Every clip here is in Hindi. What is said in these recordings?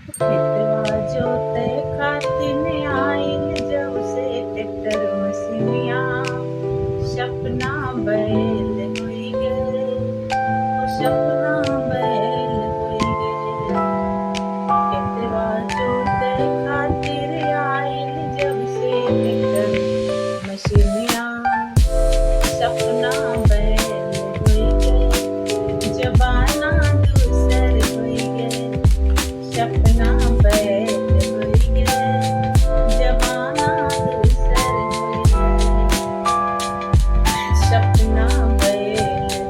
खेतवा जोते खातिन आइल जब से ट्रैक्टर मशीनिया सपना बैल होई गे ओ सपना बैल होई गे। खेतवा जोते खातिर आइल जब से ट्रैक्टर मशीनिया सपना बैल होई गे जबाना दूसर होई गे सपना बैल होई गे जबाना दूसर होई गे सपना बैल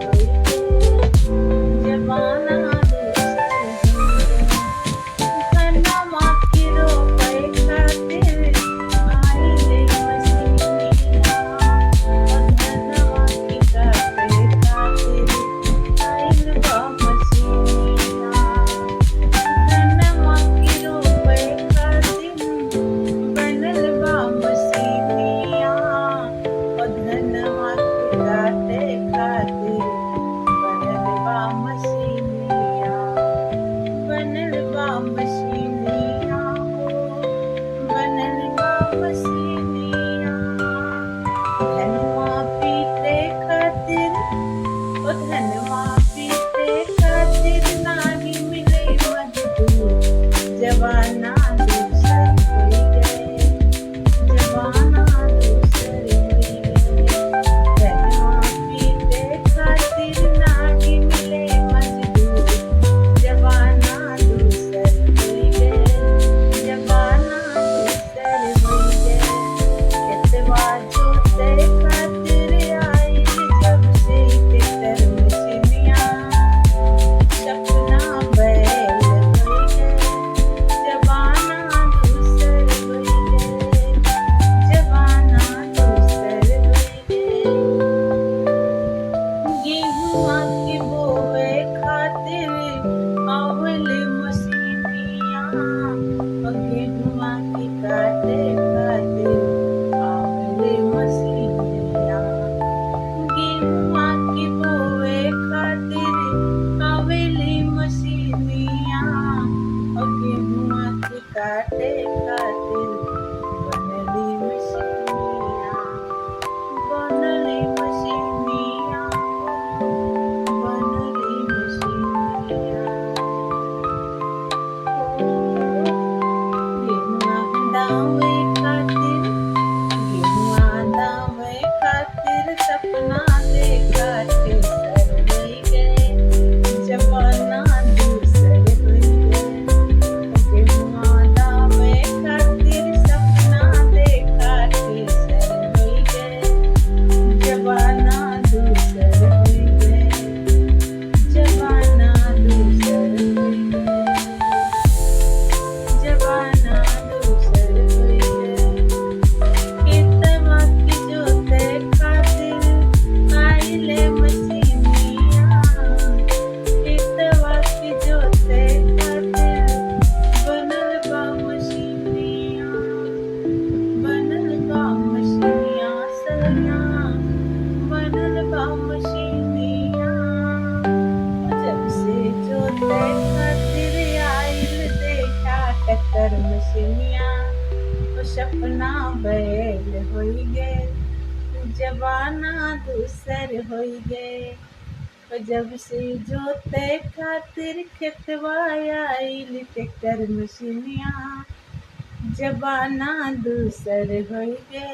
होई गे जबाना दूसर होई गे। धनमा की रोपे खातिर आइले मशीनिया ओ धनमा की काटे खातिर आइल बा मशीनिया। धनमा की रोपे खातिर बनल बा मशीनिया ओ धनमा की काटे खातिर बनल बा मशीनिया। बनल बा मशीनिया हो बनल बा मशीनिया। धनमा पीटे खातिर ओ धनमा पीटे खातिर नाही मिले मजदूर जबाना दूसर होई गे जबाना दूसर होई गे। धनमा पीटे खातिर नाही मिले मजदूर जबाना दूसर होई गे जबाना दूसर होई गे। खेतवा जोते खातिर आइल जब से ट्रैक्टर मशीनिया सपना बैल होई गे जबाना दूसर होई गे जबाना दूसर होई गे। गेहुआ के बोवे खातिर आवल मशीनिया ओ गेहुआ के काटे खातिर आवल मशीनिया। गेहुआ के बोवे खातिर आवल मशीनिया ओ गेहुआ के काटे खातिर बनली मशीनिया। बनली मशीनिया बनली मशीनिया। गेहुआ दावे खातिर गेहुआ दावे खातिर सपना देखा ठेसर होई गे जबाना दूसर होई गे। गेहुआ दावे खातिर सपना देखा ठेसर होई गे जबाना दूसर होई गे जबाना दूसर होई गे जबाना दूसर होई गे। खेतवा के जोते खातिर आइले मशीनिया खेतवा के जोते खातिर बनल बा मशीनिया। बनल बा मशीनिया सैया बनल बा मशीनिया। जब से जोते खातिर आइल देखा ट्रैक्टर मशीनिया ओ सपना बैल होई गे जबाना दूसर होई गे। ओ जब से जोते खातिर खेतवा आइल ट्रैक्टर मशीनिया जबाना दूसर होई गे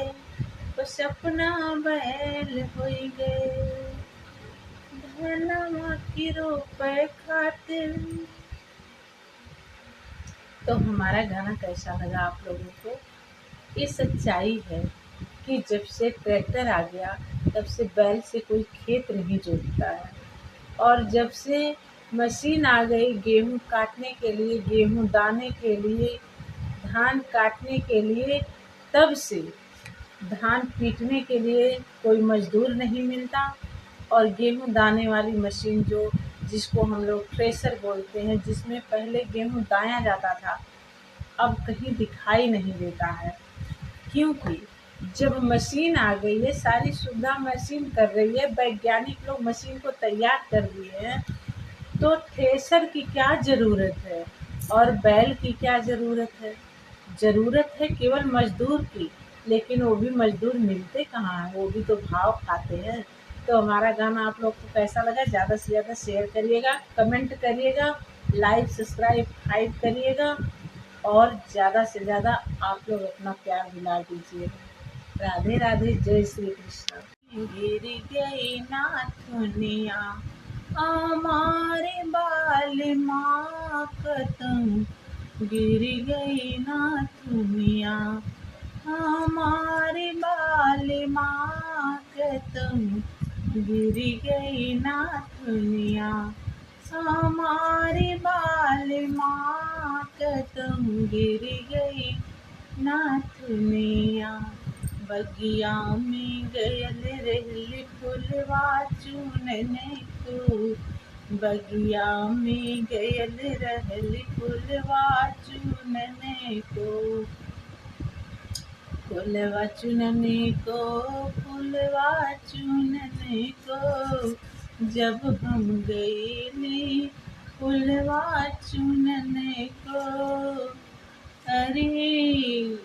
ओ सपना बैल होई गे। धनमा की रोपे खातिर। तो हमारा गाना कैसा लगा आप लोगों को? ये सच्चाई है कि जब से ट्रैक्टर आ गया तब से बैल से कोई खेत नहीं जोतता है। और जब से मशीन आ गई गेहूं काटने के लिए गेहूं दाने के लिए धान काटने के लिए तब से धान पीटने के लिए कोई मजदूर नहीं मिलता। और गेहूं दाने वाली मशीन जिसको हम लोग थ्रेशर बोलते हैं जिसमें पहले गेहूं दाया जाता था अब कहीं दिखाई नहीं देता है। क्योंकि जब मशीन आ गई है सारी सुविधा मशीन कर रही है, वैज्ञानिक लोग मशीन को तैयार कर दिए हैं, तो थ्रेशर की क्या ज़रूरत है। और बैल की क्या ज़रूरत है? ज़रूरत है केवल मज़दूर की, लेकिन वो भी मज़दूर मिलते कहाँ हैं, वो भी तो भाव खाते हैं। तो हमारा गाना आप लोग को कैसा लगा, ज़्यादा से ज़्यादा शेयर करिएगा, कमेंट करिएगा, लाइक सब्सक्राइब हाइप करिएगा और ज़्यादा से ज़्यादा आप लोग अपना प्यार दिला दीजिएगा। राधे राधे, जय श्री कृष्ण। गिर गई नाथुनिया हमारे बाल माँ कतम, गिर गई नाथुनिया हमारे बाल माँ कतम, गिर गई नाथुनिया हमारे बाल माँ कतम, गिर गई नाथुनिया। बगिया में गयल रहली फुलवा चुनने को, बगिया में गयल रहली फुलवा चुनने को, फुलवा चुनने को, फुलवा चुनने को, जब हम गईली फुलवा चुनने को। अरे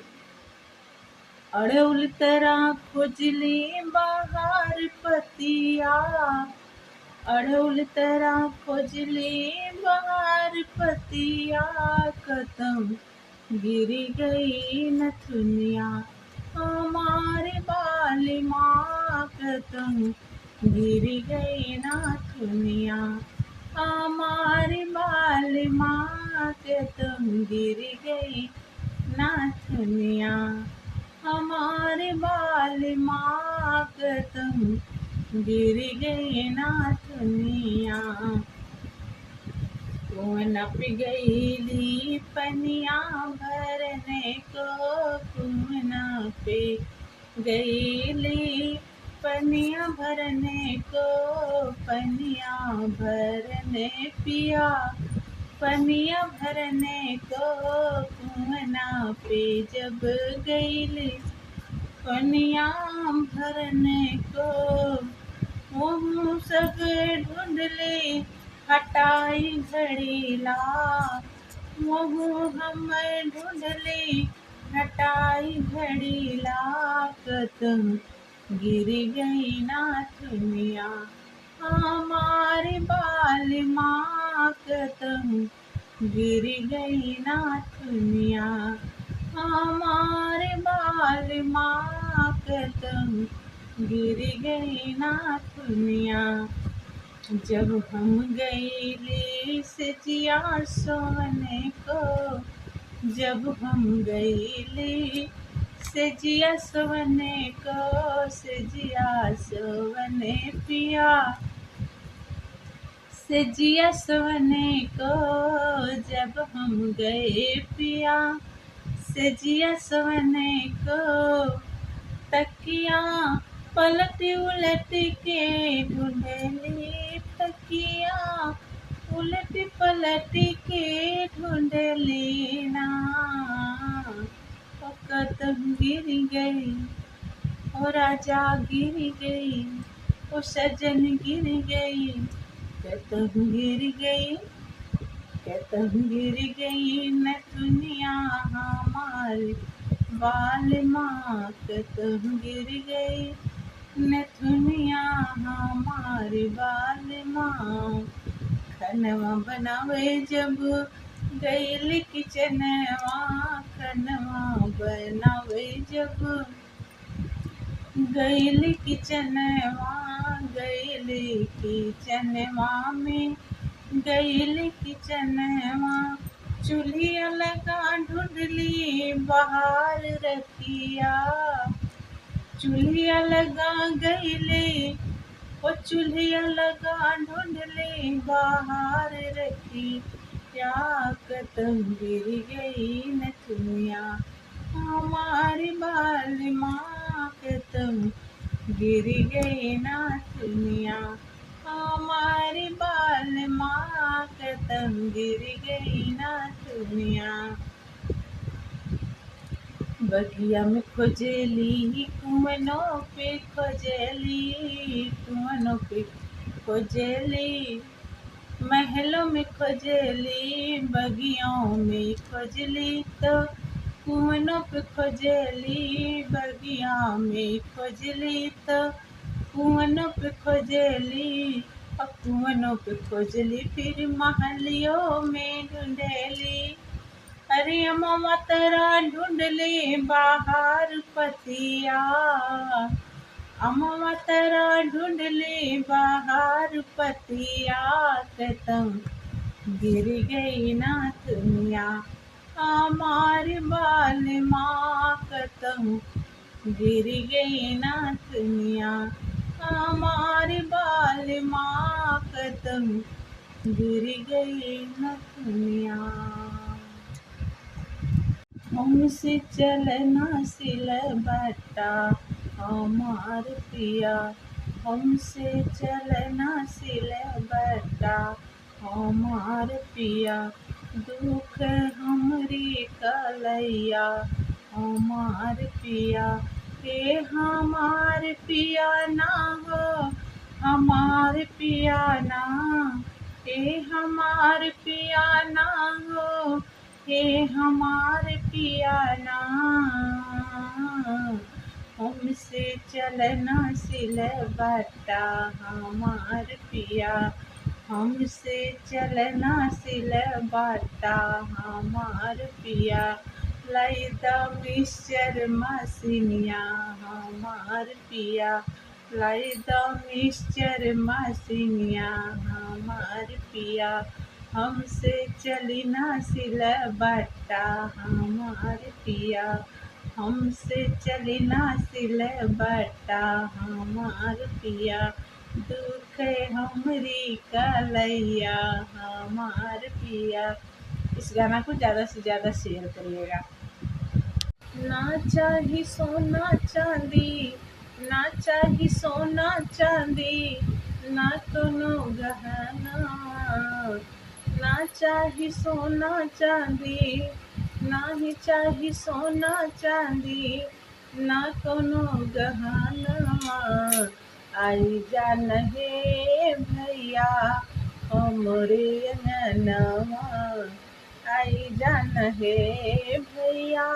अड़उल तरह खोजली बाहर पतिया, अड़उल तरह खोजली बाहर पतिया, कतम गिर गई नथुनिया हमारे बाल माँ कतम, गिर गई नाथुनिया हमारे बाल माँ कतम, गिर गई नाथुनिया हमारे बाल माँ कतम, गिर गई नाथुनिया। कुआं पे गईली पनिया भरने को, कुआं पे गईली पनिया भरने को, पनिया भरने पिया पनिया भरने को, कुआं पे जब गईली पनिया भरने को, वो सब ढूंढली हटाई घड़ीला, वो हम ढूंढली हटाई घड़ीला, कतम गिर गई नाथुनिया हमारे बाल माँ कतम, गिर गई नाथुनिया हमारे बाल माँ कतम, गिर गई नाथुनिया। जब हम गईली सजिया सोने को, जब हम गईली सजिया सोने को, सजिया सोने पिया सजिया सोने को, जब हम गए पिया सजिया सोने को, तकिया पलट उलट के ढूंढली, तकिया उलट पलट के ढूंढली ना, कतम गिर गई ओ राजा गिर गई, ओ सजन गिर गई, कतम गिर गई, कतम गिर गई नथुनिया हमारे बाल माँ कतम गिर गई नथुनिया हमारे बाल माँ। खनवा बनावे जब गईली किचनवा, खनवा बनावे जब गईली किचनवा, गईली किचनवा में गईली किचनवा, चूल्हिया लगा ढूंढली बाहर रखिया, चूल्हिया लगा गईली ओ चूल्हिया लगा ढूंढली बाहर रखी, क्या कतम गिर गई नथुनिया हमारी बाल माँ कतम, गिर गई नाथुनिया हमारी बाल माँ कतम, गिर गई नाथुनिया। बगिया में खोजली कुआनों पे खोजली, कुआनों पे खोजली, महलों में खोजली बगियों में खोजली तो कुआनों पे खोजली बगिया में खोजली तो कुआनों पे खोजली और कुआनों पे खोजली फिर महलियों में ढूंढली। अरे अम्मा तेरा ढूंढली बाहर पतिया, अम्मा तेरा ढूंढली बाहर पतिया के तुम गिर गई ना दुनिया हमारी बाल माँ के तुम गिर गई ना दुनिया हमारी बाल माँ के तुम गिर गई ना दुनिया। हमसे चलना सिल बट्टा हमार पिया, हमसे चलना सिल बट्टा हमार पिया, दुख हमरी कलैया हमार पिया। हे हमार पिया ना हो हमार पिया ना, हे हमार पिया ना हो हे हमार पिया ना। हमसे चलना सिल बट्टा हमार पिया, हमसे चलना सिल बट्टा हमार पिया। लैदा मिक्सचर मसीनिया हमार पिया, लैदा मिक्सचर मसीनिया हमार पिया। हमसे चली ना सिल बट्टा हमार पिया, हमसे चली ना सिल बट्टा हमार पिया, दुख हमरी कलैया हमार पिया। इस गाना को ज़्यादा से ज़्यादा शेयर करिएगा। ना चाही सोना चांदी, ना चाही सोना चांदी, ना कोनो गहना, ना चाही सोना चांदी, ना ही चाही सोना चांदी, ना कोनो गहना। आई जान हे भैया हमरे अंगनवा, आई जान हे भैया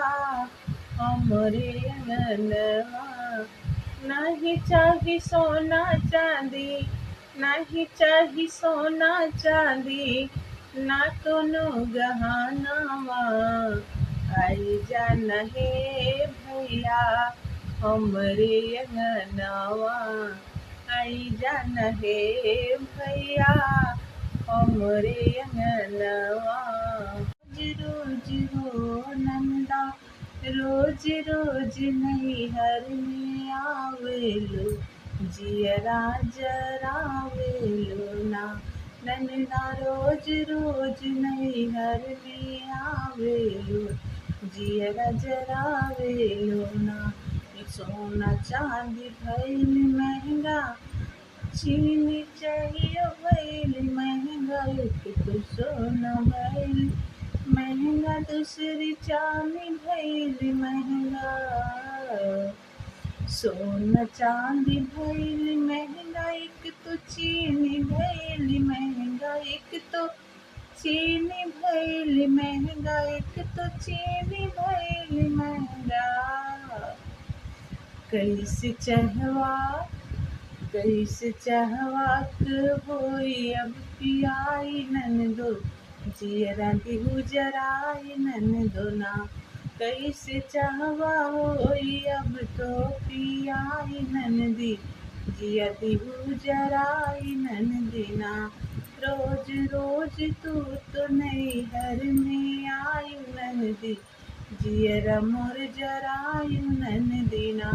हमरे अंगनवा। नहीं चाही सोना चांदी, नहीं चाही सोना चांदी, ना कोनो गहनावा। आई जान हे भैया हमरे अंगनवा, आई जान हे भैया हमरे अंगनवा। रोज रोज हो नंदा, रोज रोज नैहर में आवेलो, जियरा जरावेलो ना। नंदा रोज रोज नैहर में आवेलो, जियरा जरावेलो ना। सोना चांदी भइल महंगा, चीनी चाहिए भइल महंगा, एक तो सोना भइल महंगा, दूसरी चांदी भइल महंगा। सोना चांदी भइल महंगा, एक तो चीनी भइल महंगा, एक तो चीनी भइल महंगा, एक तो चीनी भइल महंगा। कैसे चहवा होई अब पियाई ननदो, जियरा दिहु जराई ननदो ना। कैसे चाहवा होई अब तो पियाई ननदी, जिया दिहु जराई ननदी ना। रोज रोज तू तो नैहर में आयु ननदी, जियरा मोर जरायु ननदी ना।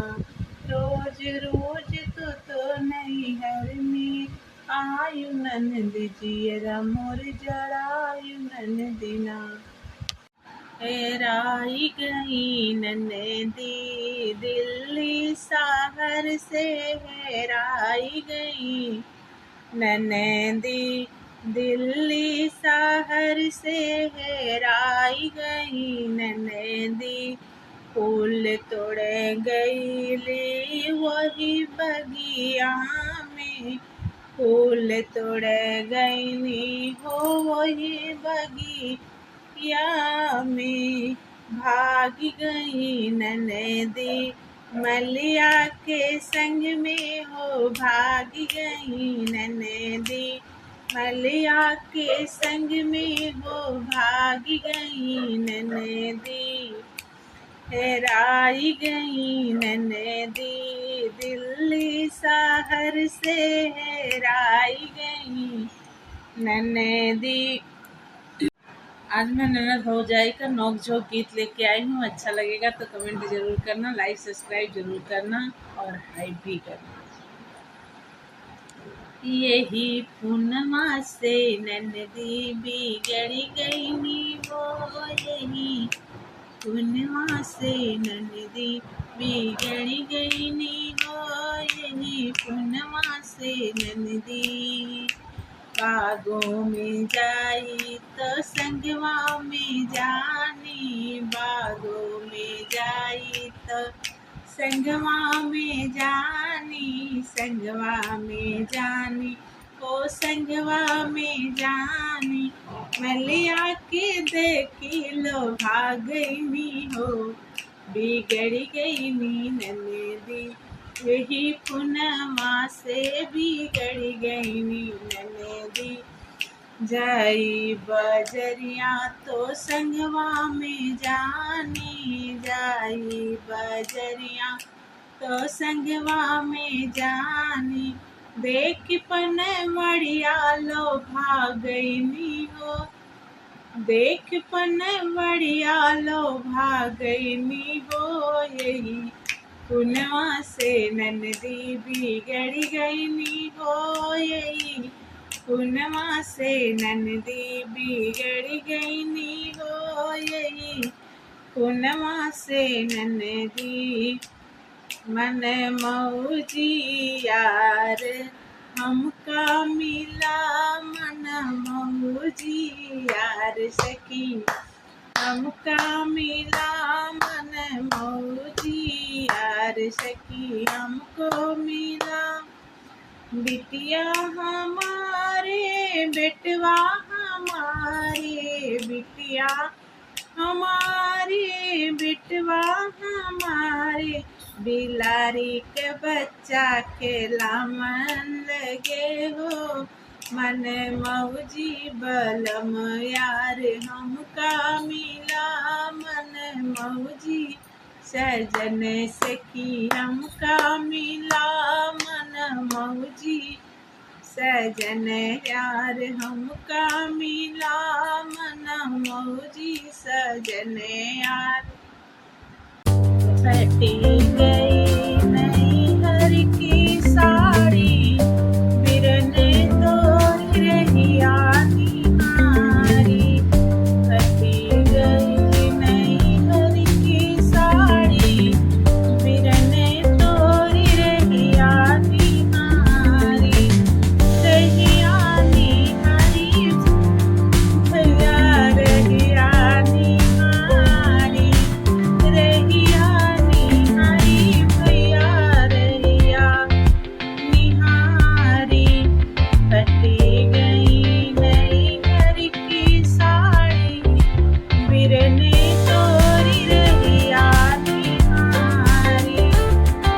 रोज रोज तू तो नैहर में आयु ननदी, जियरा मोर जरायु ननदी ना। हेराई गई ननदी दिल्ली शहर से, हेराई गई ननदी दिल्ली शहर से, हेराई गई ननदी। फूल तोड़ गईली वही बगिया में, फूल तोड़ गईनी हो ये बगिया में, भाग गई ननदी मलिया के संग में हो, भाग गई ननदी मलिया के संग में हो, भाग गई ननदी। हेराई गई ननदी दिल्ली शहर से, हेराई गई ननदी। आज मैं ननद भौजाई का नोक झोंक गीत लेके आई हूँ। अच्छा लगेगा तो कमेंट जरूर करना, लाइक सब्सक्राइब जरूर करना और हाइप भी करना। यही पूर्णिमा से ननदी बिगड़ गई नी वो, यही पूर्णिमा से ननदी बिगड़ गई नी हो, यही पूर्णिमा से ननदी। बागों में जाई तो संगवा में जानी, बागों में जाई तो संगवा में जानी, संगवा में जानी ओ संगवा में जानी। मलिया के देखी लो भागनी हो, बिगड़ गई नी ननदी, यही पूर्णिमा से बिगड़ गई नी ननदी। जाई बजरिया तो संगवा में जानी, जाई बजरिया तो संगवा में जानी। देख पन मड़िया लो भागनी हो, देख पन मड़िया लो भागनी हो, यही पूर्णिमा से ननदी बिगड़ गई नी हो, यही पूर्णिमा से ननदी बिगड़ गई नी हो, यही पूर्णिमा से ननदी। मन मौजी यार हमका मिला, मन मौजी यार सखी हमका मिला, मन मौजी यार सखी हमको मिला। बिटिया हमारे बेटवा हमारे, बिटिया हमारे बेटवा हमारे, बिलारी के बच्चा खेला मन लगे हो। मन मौजी बलम यार हमका मिला, मन मौजी सजन सखी हमका मिला, मन मौजी सजन यार हमका मिला, मन मौजी सजन यार। फटी गई नैहर की साड़ी, बिरने तोड़ रही आनी हारी, फटी गई नैहर की साड़ी, बिरने तोड़ रही आनी हारी, रही आनी हारी भैया रही आनी हारी, रही आनी हारी भैया रही आनी हारी। फटी गई नैहर की साड़ी, बिरने तोड़ी रही आनी हारी,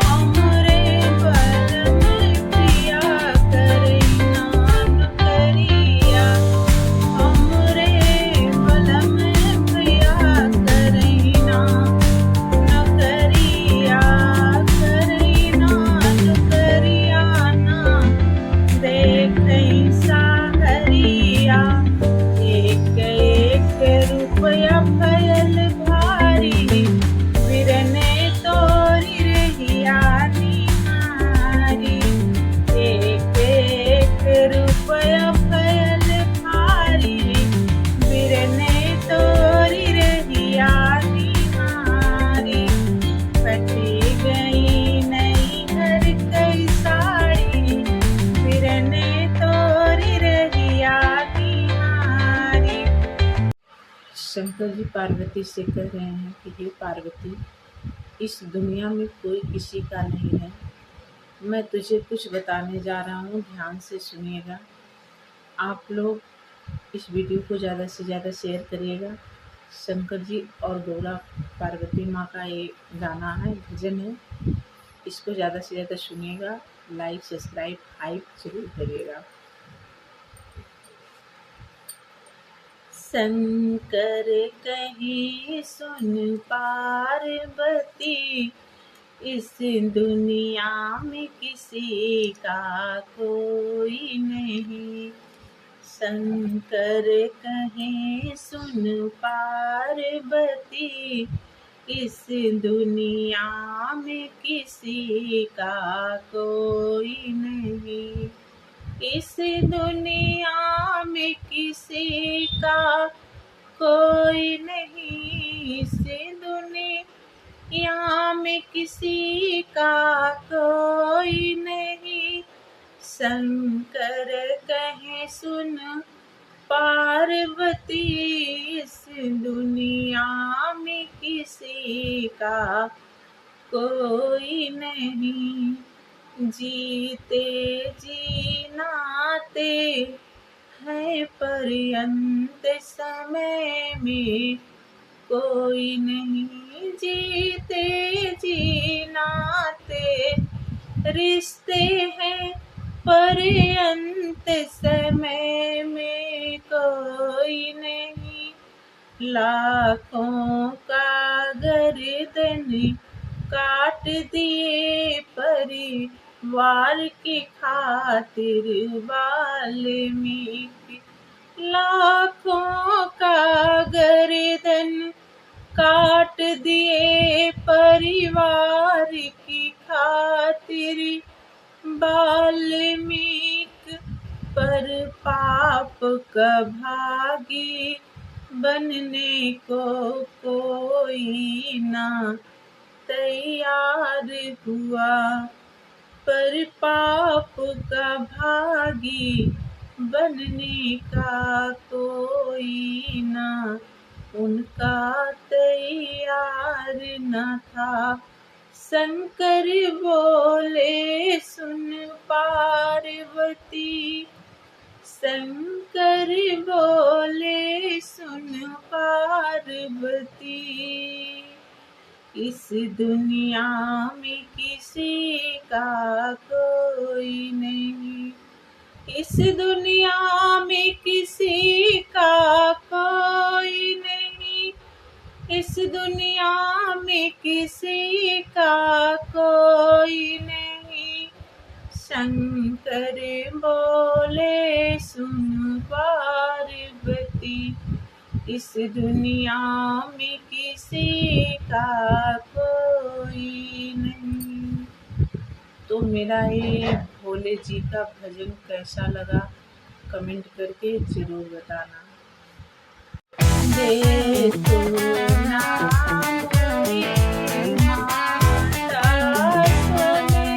हमरे बलम प्रिया करई नान करिया, हमरे बलम प्रिया करई नान करिया, करई नान करिया ना। देखई साहरिया एक एक रुपया भयल भारी, बिरने तोरी रही आनी हारी, एक एक रुपया भयल भारी, बिरने तोरी रही आनी हारी। फटी गई नैहर की साड़ी, बिरने तोरी रही आनी हारी। शंकर जी पार्वती से कह रहे हैं कि हे पार्वती, इस दुनिया में कोई किसी का नहीं है, मैं तुझे कुछ बताने जा रहा हूँ, ध्यान से सुनिएगा। आप लोग इस वीडियो को ज़्यादा से ज़्यादा शेयर करिएगा। शंकर जी और गौरा पार्वती माँ का ये गाना है, भजन है। इसको ज़्यादा से ज़्यादा सुनिएगा। लाइक, सब्सक्राइब, हाइप ज़रूर करिएगा। शंकर कहीं सुन पार्वती, इस दुनिया में किसी का कोई नहीं। शंकर कहीं सुन पार्वती, इस दुनिया में किसी का कोई नहीं। इस दुनिया में किसी का कोई नहीं। इस दुनिया में किसी का कोई नहीं। शंकर कहे सुन पार्वती, इस दुनिया में किसी का कोई नहीं। जीते जी नाते है पर्यंत समय में कोई नहीं। जीते जी नाते रिश्ते हैं पर्यंत समय में कोई नहीं। लाखों का गर्दन काट दिए परिवार की खातिर वाल्मीकि। लाखों का गर्दन काट दिए परिवार की खातिर वाल्मीकि। पर पाप का भागी बनने को कोई ना तैयार हुआ। पर पाप का भागी बनने का कोई ना उनका तैयार न था। शंकर बोले सुन पार्वती, शंकर बोले सुन पार्वती, इस दुनिया में किसी का कोई नहीं। इस दुनिया में किसी का कोई नहीं। इस दुनिया में किसी का कोई नहीं। शंकर बोले सुन पार्वती, इस दुनिया में किसी का कोई नहीं। तो मेरा ये भोले जी का भजन कैसा लगा कमेंट करके ज़रूर बताना। देखो ना मोरी माता सोने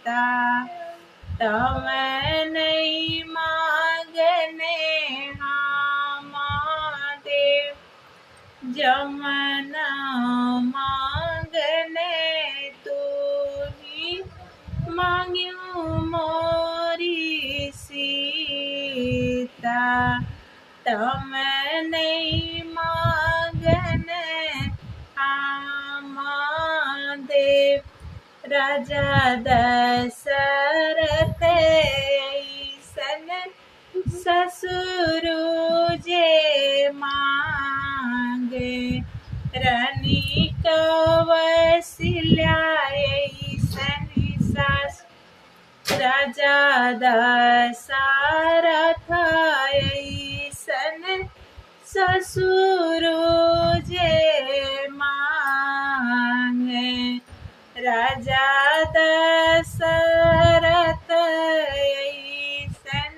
सीता। तमै नहीं मांगने देव, जमन मांगने तू ही मांग्यू मोरी सीता। तमै नहीं मांगने देव, राजा दशरथ ऐसन ससुर जे मांगे। रानी कौशल्या ऐसन सास, राजा दशरथ ऐसन ससुर जे मांगे। राजा दशरथ ऐसन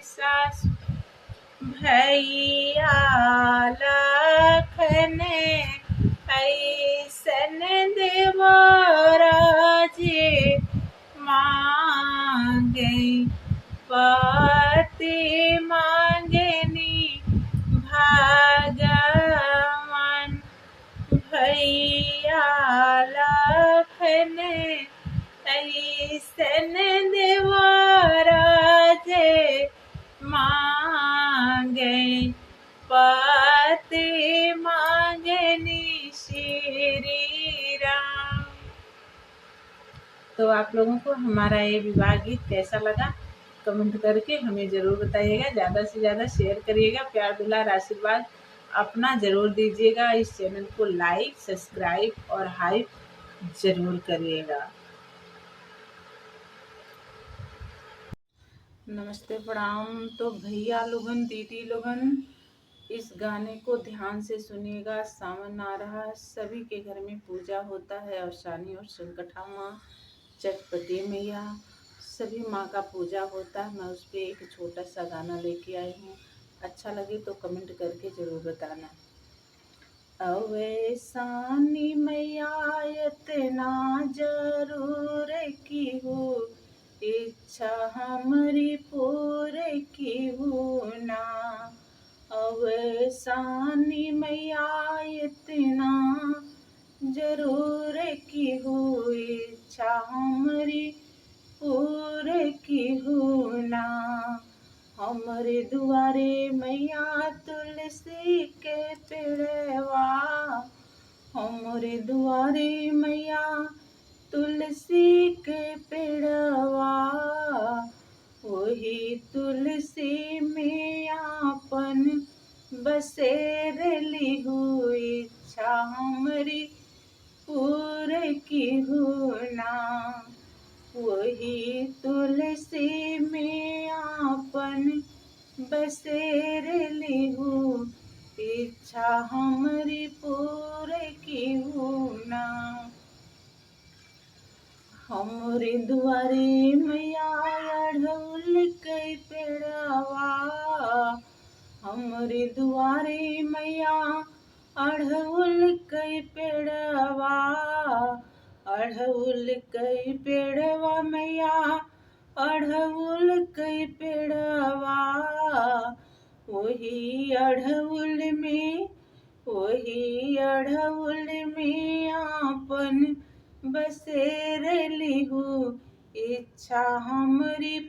सास, भैया लखन ऐसन देवरा जे मांगे। पति मांगनी भगवान, भैया लखन ऐसन देवरा जे मांगे। पति मांगनी श्री राम। तो आप लोगों को हमारा ये विवाह गीत कैसा लगा कमेंट करके हमें ज़रूर बताइएगा। ज़्यादा से ज़्यादा शेयर करिएगा, प्यार दुलार आशीर्वाद अपना ज़रूर दीजिएगा। इस चैनल को लाइक सब्सक्राइब और हाइप ज़रूर करिएगा। नमस्ते प्रणाम। तो भैया लोगन दीदी लोगन इस गाने को ध्यान से सुनिएगा। सावन आ रहा है, सभी के घर में पूजा होता है। अवसानी और संकटा माँ, चटपटी मैया, सभी माँ का पूजा होता है। मैं उस पर एक छोटा सा गाना लेके आई हूँ। अच्छा लगे तो कमेंट करके ज़रूर बताना। अवसानी मैया इतना जरूर की हो, इच्छा हमारी पूरी की हो ना। अवसानी मैया इतना जरूर की हो, इच्छा हमारी पूरी की हो ना। हमरे दुआरे मैया तुलसी के पेड़वा, हमरे दुआरे मैया तुलसी के पेड़वा। वही तुलसी में आपन बसेर ली हुई, इच्छा हमारी पूरी की हो ना। वही तुलसी में आपन बसेर ली हूँ, इच्छा हमारी पूरी की हो ना। हमरे दुआरे मैया अढ़उल के पेड़वा, हमरे दुआरे मैया अढ़उल के पेड़वा। अढ़उल के पेड़वा मैया अढ़उल के पेड़वा। वही अढ़उल में आपन बसेर ली हूँ, इच्छा हमारी